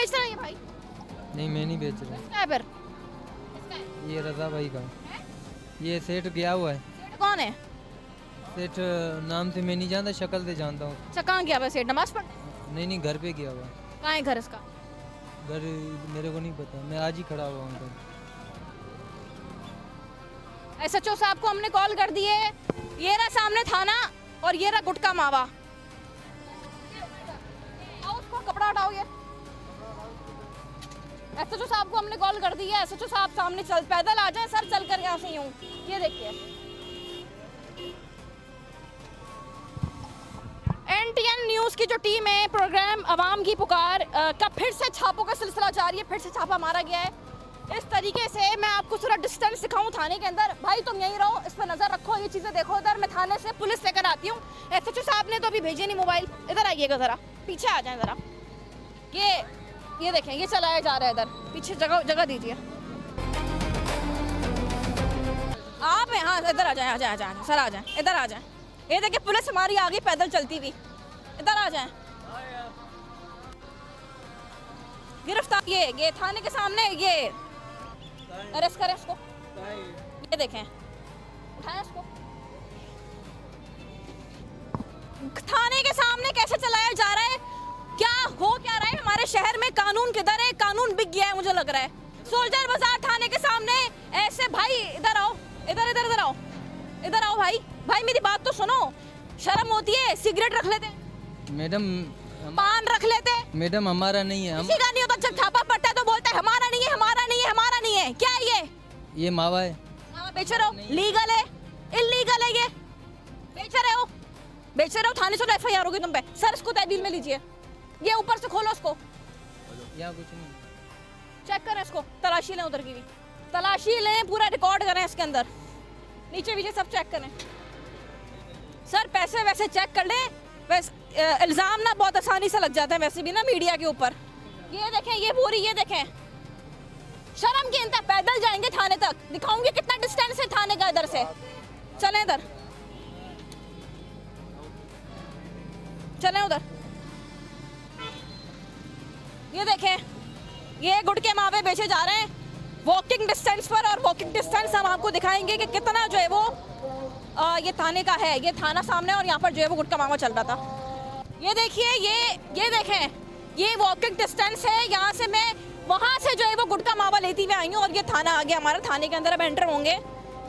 बेच रहा है ये भाई? नहीं मैं नहीं बेच रहा। किसका है फिर? किसका है? ये रजा भाई का हैं? ये सेठ गया हुआ है। सेठ कौन है? सेठ नाम से मैं नहीं जानता, शक्ल से जानता हूँ। अच्छा कहाँ गया वैसे? नमाज पढ़ने? नहीं नहीं घर पे गया हुआ। कहाँ है घर इसका? घर मेरे को नहीं पता, मैं आज ही खड़ा हुआ हूँ घर। एसएचओ साहब को हमने कॉल कर दिए। ये रहा सामने थाना और ये रहा गुटका मावा। आओ उसको कपड़ा हटाओ ये। एसएचओ साहब को हमने कॉल कर दिया। एसएचओ साहब सामने चल पैदल आ जाए सर, चल कर यहाँ से यूं। ये देखिए एनटीएन न्यूज़ की जो टीम है, प्रोग्राम अवाम की पुकार का फिर से छापों का सिलसिला जारी है। फिर से छापा मारा गया है। इस तरीके से मैं आपको थोड़ा डिस्टेंस दिखाऊं थाने के अंदर। भाई तुम यहीं रहो, इस पर नजर रखो, ये चीजें देखो। इधर मैं थाने से पुलिस लेकर आती हूँ। एसएचओ साहब ने तो अभी भेजे नहीं मोबाइल। इधर आइएगा जरा, पीछे आ जाए जरा। ये देखें, ये चलाया जा रहा है इधर। पीछे जगह जगह दीजिए आप। हाँ इधर आ जाए, आ जाए, आ जाए सर, आ जाए, इधर आ जाए। ये देखिए पुलिस हमारी आ गई पैदल चलती हुई। इधर आ जाए। गिरफ्तार ये थाने के सामने ये अरेस्ट करें इसको। ये देखें, उठाएं इसको। थाने के सामने कैसे चलाया जा रहा है? क्या हो क्या रहा है हमारे शहर में? कानून किधर है? कानून बिक गया है मुझे लग रहा है। सोल्जर बाजार थाने के सामने ऐसे। भाई इधर आओ, इधर इधर इधर आओ, इधर आओ भाई। भाई मेरी बात तो सुनो, शर्म होती है? सिगरेट रख लेते, मैडम पान रख लेते। मैडम हमारा नहीं है। हम किसी का नहीं होता, जब छापा पड़ता है तो बोलता है हमारा नहीं है, हमारा नहीं है, हमारा नहीं है। क्या है ये मावा है। मावा बेच रहे हो? लीगल है? इलीगल है ये? बेच रहे हो? बेच रहे हो? थाने से एफआईआर होगी तुम पे। सर इसको तहवील में लीजिए। ये ऊपर से खोलो इसको। यहाँ कुछ नहीं। चेक करें इसको, तलाशी लें उधर की भी। तलाशी लें, पूरा रिकॉर्ड करें इसके अंदर, नीचे पीछे सब चेक करें। सर पैसे वैसे चेक कर लें। वैसे इल्ज़ाम ना बहुत आसानी से लग जाता है वैसे भी ना मीडिया के ऊपर। ये देखें, ये पूरी, ये देखें। शर्म की इंतहा। पैदल जाएंगे थाने तक। दिखाऊंगी कितना डिस्टेंस है थाने का इधर से। चलें इधर, चलें उधर। ये देखें, ये गुटके मावे बेचे जा रहे हैं वॉकिंग डिस्टेंस पर। और वॉकिंग डिस्टेंस हम आपको दिखाएंगे कि कितना जो है वो ये थाने का है। ये थाना सामने और यहाँ पर जो है वो गुटका मावा चल रहा था। ये देखिए, ये देखें, ये वॉकिंग डिस्टेंस है। यहाँ से मैं वहाँ से जो है वो गुटका मावा लेती हुई आई हूँ और ये थाना आ गया हमारा। थाने के अंदर अब एंटर होंगे।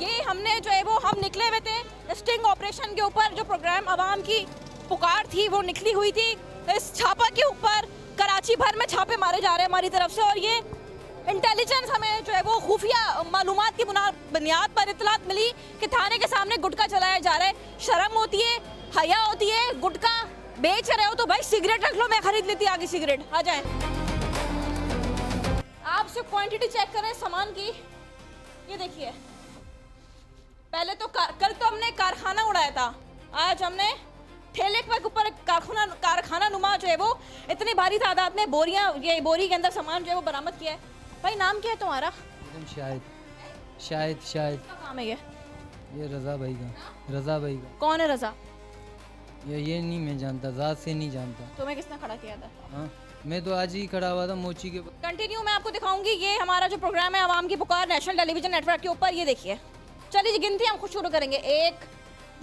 ये हमने जो है वो हम निकले हुए थे स्टिंग ऑपरेशन के ऊपर। जो प्रोग्राम अवाम की पुकार थी वो निकली हुई थी। इस छापा के ऊपर कराची भर में छापे मारे जा रहे हैं हमारी तरफ से। और ये इंटेलिजेंस हमें जो है वो खुफिया मालूमात की बुनियाद पर इतलात मिली कि थाने के सामने गुटका चलाया जा रहा है। शर्म होती है, हया होती है? गुटका बेच रहे हो तो भाई सिगरेट रख लो, मैं खरीद लेती आगे सिगरेट। आ जाए, आप सिर्फ क्वांटिटी चेक करें सामान की। ये देखिए, पहले तो कल तो हमने कारखाना उड़ाया था, आज हमने ठेले के ऊपर कारखाना नुमा जो है वो इतनी भारी तादाद में बोरियां, ये बोरी के अंदर सामान जो है वो बरामद किया है। भाई नाम क्या है तुम्हारा? शायद शायद शायद क्या काम है ये रजा भाई का। रजा भाई का। कौन है रजा? ये नहीं मैं जानता, ज़ात से नहीं जानता। तुम्हें किसने खड़ा किया था? हाँ मैं तो आज ही खड़ा हुआ था मोची के। कंटिन्यू मैं आपको दिखाऊंगी। ये हमारा जो प्रोग्राम है अवाम की पुकार नेशनल टेलीविजन नेटवर्क के ऊपर। ये देखिए, चलिए जी गिनती हम खुद शुरू करेंगे। 1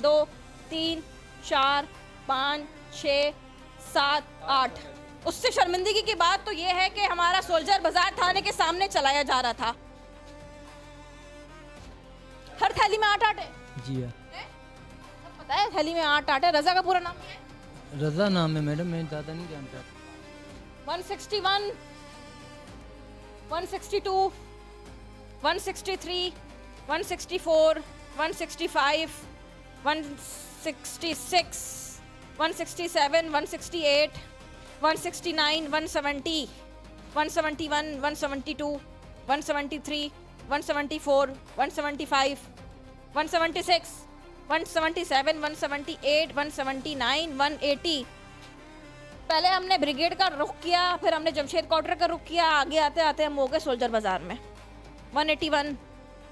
2 3 4 5 6 7 8। उससे शर्मिंदगी की बात तो ये है कि हमारा सोल्जर बाजार थाने के सामने चलाया जा रहा था। हर थैली में 8 आटे। जी हाँ, सब पता है थैली में 8 आटे। रजा का पूरा नाम क्या है? रजा नाम है मैडम, मैं ज़्यादा नहीं जानता। 161 162 163 164 165 166 167 168 169 170 171 172 173 174 175 176 177 178 179 180। पहले हमने ब्रिगेड का रुख किया, फिर हमने जमशेद क्वार्टर का रुख किया। आगे आते आते हम हो गए सोल्जर बाजार में। 181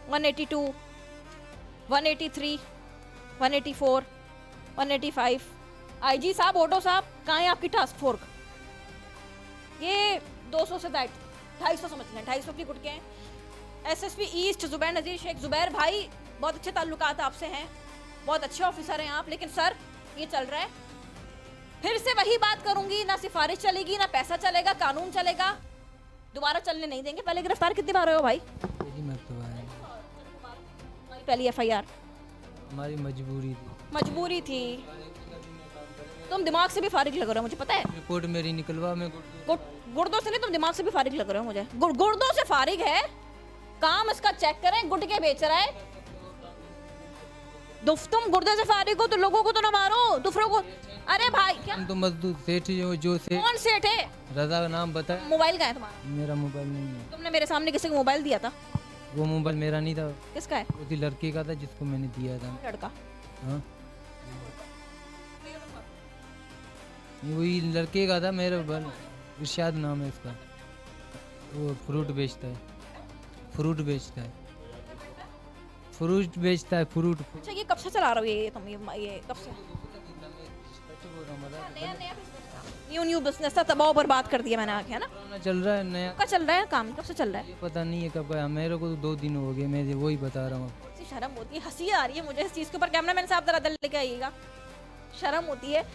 182 183 184 185। आईजी साहब, ऑटो साहब, कहाँ है आपकी टास्क फोर्स? ये 200 से दैट 250 समझ लें, 250 की गुटके हैं। एसएसपी ईस्ट जुबैर नज़ीर शेख, जुबैर भाई बहुत अच्छे ताल्लुकात आपसे हैं, बहुत अच्छे ऑफिसर हैं आप, लेकिन सर ये चल रहा है, फिर से वही बात करूंगी, ना सिफारिश चलेगी ना पैसा चलेगा, कानून चलेगा, दोबारा चलने नहीं देंगे। पहले गिरफ्तार कितनी बार हुए हो भाई? पहली मरतबा है। हमारी पहली एफआईआर। हमारी मजबूरी थी। मजबूरी थी। तुम दिमाग से भी फारिग लग रहे हो मुझे पता है। रिपोर्ट मेरी निकलवा, मैं गुर्दों से नहीं, तुम दिमाग से भी फारिग लग रहे हो मुझे। गुर्दों से फारिग है, काम इसका चेक करें, गुटके बेच रहा है। तुम गुर्दे से फारिग हो तो लोगों को तो ना मारो, दूसरों को। अरे भाई क्या हम तो मजदूर सेठ जो सेठ। कौन सेठ है? रजा का नाम बताया। मोबाइल का है तुम्हारा? मेरा मोबाइल नहीं है। तुमने मेरे सामने किसी को मोबाइल दिया था? वो मोबाइल मेरा नहीं था, किसका है? उसी लड़के का था जिसको मैंने दिया था। लड़का? हाँ वही लड़के का था मेरा मोबाइल। इरशाद नाम है इसका, वो फ्रूट बेचता है, फ्रूट बेचता है, फ्रूट बेचता है, फ्रूट। अच्छा ये कब से चला रहे हो ये तुम, ये कब से? न्यू बिजनेस था, तबाह बर्बाद कर दिया मैंने आके, है ना? चल रहा है नया। कब चल रहा है काम, कब से चल रहा है? ये पता नहीं है कब का, मेरे को तो 2 दिन हो गए, मैं वही बता रहा हूँ। इतनी शर्म होती है, हंसी आ रही है मुझे इस चीज़ के ऊपर। कैमरा मैन साहब जरा दल लेके आइएगा। शर्म होती है,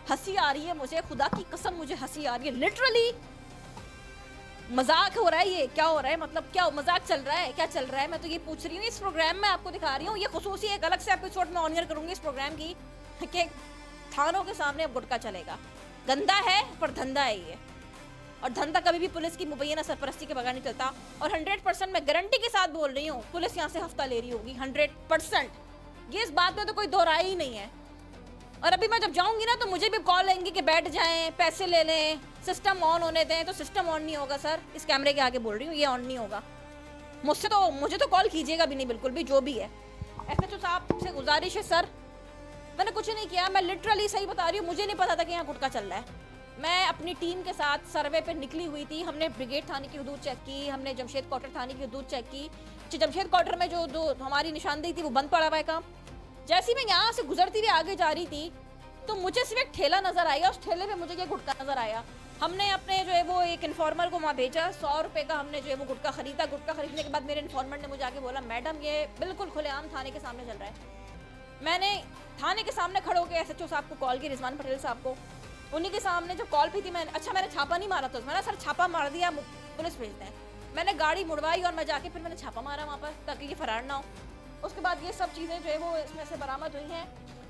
हंसी आ रही है मुझे, खुदा की कसम मुझे हंसी आ रही है। लिटरली मजाक हो रहा है, ये क्या हो रहा है? मतलब क्या मजाक चल रहा है, क्या चल रहा है? मैं तो ये पूछ रही हूँ, इस प्रोग्राम में आपको दिखा रही हूँ, ये खुसूसी एक अलग से एपिसोड में ऑनियर करूंगी इस प्रोग्राम की, कि थानों के सामने अब गुटका चलेगा। गंदा है पर धंधा है ये, और धंधा कभी भी पुलिस की मुबैना सरपरस्ती के बगैर नहीं चलता। और 100% मैं गारंटी के साथ बोल रही हूँ, पुलिस यहाँ से हफ्ता ले रही होगी 100%। ये इस बात में तो कोई दोहराई ही नहीं है। और अभी मैं जब जाऊंगी ना तो मुझे भी कॉल आएंगी कि बैठ जाएं, पैसे ले लें, सिस्टम ऑन होने दें। तो सिस्टम ऑन नहीं होगा सर, इस कैमरे के आगे बोल रही हूँ, ये ऑन नहीं होगा। मुझे तो कॉल कीजिएगा भी नहीं, बिल्कुल भी, जो भी है। एसएचओ साहब से गुजारिश है सर, मैंने कुछ नहीं किया, मैं लिटरली सही बता रही हूँ, मुझे नहीं पता था कि यहाँ गुटखा चल रहा है। मैं अपनी टीम के साथ सर्वे पे निकली हुई थी, हमने ब्रिगेड थाने की हदूद चेक की, हमने जमशेद क्वार्टर थाने की हदूद चेक की। जमशेद क्वार्टर में जो हमारी निशानदेही थी वो बंद पड़ा हुआ है काम। जैसे मैं यहाँ से गुजरती हुई आगे जा रही थी तो मुझे सिर्फ एक ठेला नजर आया, उस ठेले पे मुझे ये गुटखा नजर आया। हमने अपने जो है वो एक इन्फॉर्मर को वहाँ भेजा, 100 रुपये का हमने जो है वो गुटखा खरीदा। गुटखा खरीदने के बाद मेरे इन्फॉर्मर ने मुझे आके बोला, मैडम ये बिल्कुल खुलेआम थाने के सामने चल रहा है। मैंने थाने के सामने खड़े होकर एसएचओ साहब को कॉल की, रिजवान पटेल साहब को, उन्हीं के सामने जो कॉल भी थी मैंने छापा नहीं मारा, तो मैंने सर छापा मार दिया, पुलिस भेजते हैं। मैंने गाड़ी मुड़वाई और मैं जाके फिर मैंने छापा मारा वहाँ पर, ताकि ये फरार ना हो। उसके बाद ये सब चीज़ें जो है वो इसमें से बरामद हुई हैं।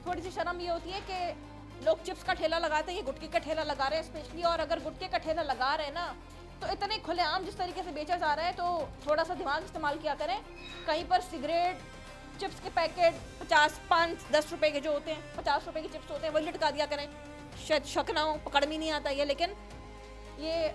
थोड़ी सी शर्म ये होती है कि लोग चिप्स का ठेला लगाते हैं, ये गुटके का ठेला लगा रहे हैं स्पेशली। और अगर गुटके का ठेला लगा रहे हैं ना तो इतने खुलेआम जिस तरीके से बेचा जा रहा है, तो थोड़ा सा दिमाग इस्तेमाल किया करें। कहीं पर सिगरेट, चिप्स के पैकेट 50, 5, 10 रुपए के जो होते हैं, 50 रुपए के चिप्स होते हैं, वही लटका दिया करें। शायद शक ना हो, पकड़ में नहीं आता ये, लेकिन ये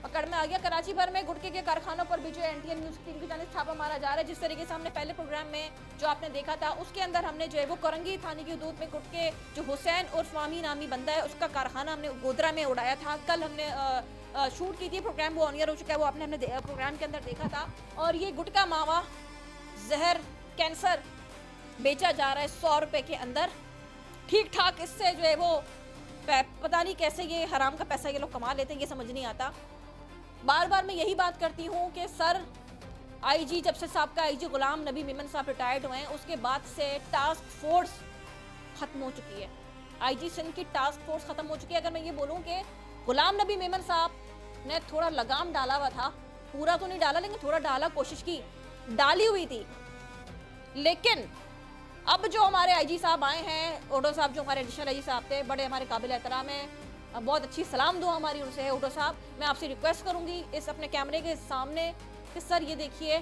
पकड़ में आ गया। कराची भर में गुटके के कारखानों पर भी जो एनटीएन न्यूज़ टीम की जानिब छापा मारा जा रहा है। जिस तरीके से हमने पहले प्रोग्राम में जो आपने देखा था, उसके अंदर हमने जो है वो करंगी थाने की हदूद में गुटके, जो हुसैन उर्फ वामी नामी बंदा है, उसका कारखाना हमने गोदरा में उड़ाया था। कल हमने शूट की थी, प्रोग्राम वो ऑनियर हो चुका है, वो आपने हमने प्रोग्राम के अंदर देखा था। और ये गुटका मावा, जहर, कैंसर बेचा जा रहा है 100 रुपये के अंदर, ठीक ठाक। इससे जो है वो पता नहीं कैसे ये हराम का पैसा ये लोग कमा लेते हैं, ये समझ नहीं आता। बार बार मैं यही बात करती हूँ कि सर आईजी, जब से साहब का आईजी गुलाम नबी मेमन साहब रिटायर्ड हुए हैं, उसके बाद से टास्क फोर्स ख़त्म हो चुकी है। आईजी सिंध की टास्क फोर्स ख़त्म हो चुकी है। अगर मैं ये बोलूँ कि गुलाम नबी मेमन साहब ने थोड़ा लगाम डाला हुआ था, पूरा तो नहीं डाला लेकिन थोड़ा डाला, कोशिश की, डाली हुई थी। लेकिन अब जो हमारे आईजी साहब आए हैं, ओडो साहब जो हमारे एडिशनल आईजी साहब थे, बड़े हमारे काबिल एहतराम हैं, बहुत अच्छी सलाम दुआ हमारी उनसे है। ओडो साहब, मैं आपसे रिक्वेस्ट करूंगी इस अपने कैमरे के सामने कि सर ये देखिए,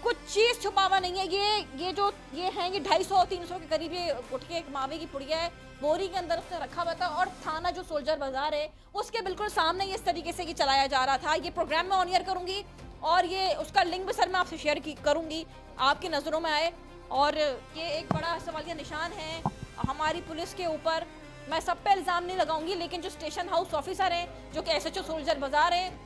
कुछ चीज़ छुपावा नहीं है। ये हैं ये 250-300 के करीब ये गुटके मावे की पुड़िया है, बोरी के अंदर उसने रखा हुआ था। और थाना जो सोल्जर बाजार है उसके बिल्कुल सामने ये इस तरीके से ये चलाया जा रहा था। ये प्रोग्राम में ऑनियर करूँगी और ये उसका लिंक भी सर मैं आपसे शेयर करूँगी, आपकी नज़रों में आए। और ये एक बड़ा सवालिया निशान है हमारी पुलिस के ऊपर। मैं सब पे इल्ज़ाम नहीं लगाऊंगी, लेकिन जो स्टेशन हाउस ऑफिसर हैं, जो कि एसएचओ सोल्जर बाजार हैं,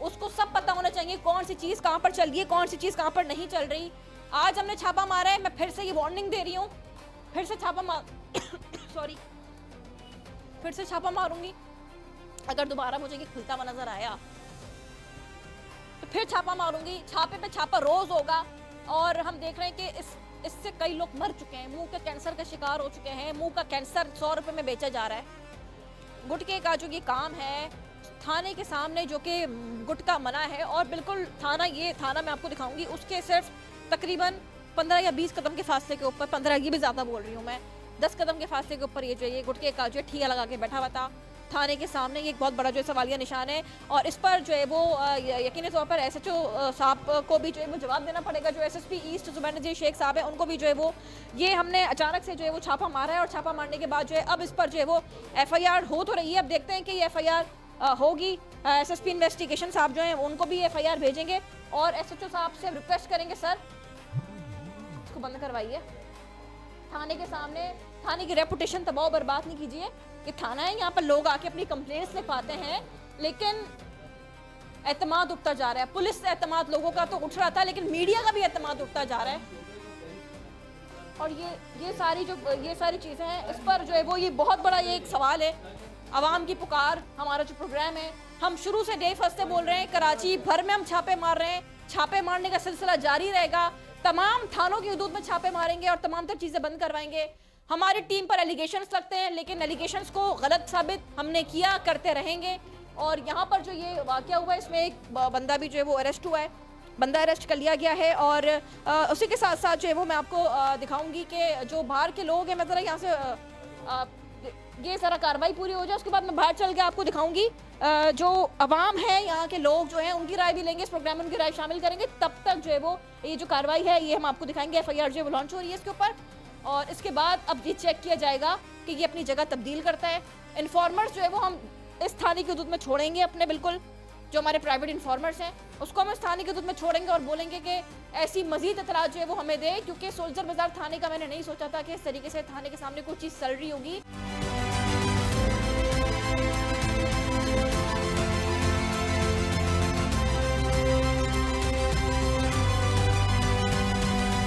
उसको सब पता होना चाहिए कौन सी चीज़ कहाँ पर चल रही है, कौन सी चीज़ कहाँ पर नहीं चल रही। आज हमने छापा मारा है, मैं फिर से ये वार्निंग दे रही हूँ, फिर से छापा फिर से छापा मारूंगी। अगर दोबारा मुझे ये खुलता हुआ नजर आया तो फिर छापा मारूंगी। छापे पे छापा रोज होगा। और हम देख रहे हैं कि इससे कई लोग मर चुके हैं, मुंह के कैंसर का शिकार हो चुके हैं। मुंह का कैंसर 100 रुपए में बेचा जा रहा है। गुटखे का जो ये काम है, थाने के सामने जो कि गुटखा मना है, और बिल्कुल ये थाना मैं आपको दिखाऊंगी, उसके सिर्फ तकरीबन 15 या 20 कदम के फासले के ऊपर, 15 ये भी ज़्यादा बोल रही हूँ मैं, 10 कदम के फासले के ऊपर ये गुटखे का जो ठिया लगा के बैठा हुआ था थाने के सामने। ये एक बहुत बड़ा जो है सवालिया निशान है, और इस पर जो है वो यकीनी तौर पर SHO साहब को भी जो है वो जवाब देना पड़ेगा। जो SSP ईस्ट जुबैर नज़ीर शेख साहब है, उनको भी जो है वो ये हमने अचानक से जो है वो छापा मारा है, और छापा मारने के बाद जो है अब इस पर जो है वो FIR हो तो रही है। अब देखते हैं कि ये FIR होगी। SSP इन्वेस्टिगेशन साहब जो हैं उनको भी FIR भेजेंगे, और SHO साहब से रिक्वेस्ट करेंगे, सर इसको बंद करवाइए। थाने के सामने थाने की रेपुटेशन तबाह बर्बाद नहीं कीजिए। ये थाना है, यहाँ पर लोग आके अपनी कंप्लेंट्स लिखवाते हैं, लेकिन एतमाद उठता जा रहा है। पुलिस से एतमाद लोगों का तो उठ रहा था, लेकिन मीडिया का भी एतमाद उठता जा रहा है। और ये सारी चीज़ें हैं, इस पर जो है वो ये बहुत बड़ा ये एक सवाल है। आवाम की पुकार हमारा जो प्रोग्राम है, हम शुरू से डे फर्स्ट से बोल रहे हैं, कराची भर में हम छापे मार रहे हैं। छापे मारने का सिलसिला जारी रहेगा। तमाम थानों की हदूद में छापे मारेंगे और तमाम तर चीज़ें बंद करवाएंगे। हमारी टीम पर एलिगेशंस लगते हैं, लेकिन एलिगेशंस को गलत साबित हमने किया, करते रहेंगे। और यहाँ पर जो ये वाक़या हुआ है, इसमें एक बंदा भी जो है वो अरेस्ट हुआ है, बंदा अरेस्ट कर लिया गया है। और उसी के साथ साथ जो है वो मैं आपको दिखाऊंगी कि जो बाहर के लोग हैं, मैं ज़रा यहाँ से ये सारा कार्रवाई पूरी हो जाए, उसके बाद मैं बाहर चल के आपको दिखाऊंगी। जो अवाम है, यहाँ के लोग जो हैं, उनकी राय भी लेंगे, इस प्रोग्राम में उनकी राय शामिल करेंगे। तब तक जो है वो ये जो कार्रवाई है ये हम आपको दिखाएंगे। FIR जो है वो लॉन्च हो रही है इसके ऊपर, और इसके बाद अब ये चेक किया जाएगा कि ये अपनी जगह तब्दील करता है। इन्फॉर्मर्स जो है वो हम इस थाने की हदूद में छोड़ेंगे अपने, बिल्कुल जो हमारे प्राइवेट इन्फॉर्मर्स हैं उसको हम इस थाने की हदूद में छोड़ेंगे, और बोलेंगे कि ऐसी मजीद इतला जो है वो हमें दे, क्योंकि सोल्जर बाजार थाने का मैंने नहीं सोचा था कि इस तरीके से थाने के सामने कोई चीज़ चल रही होगी।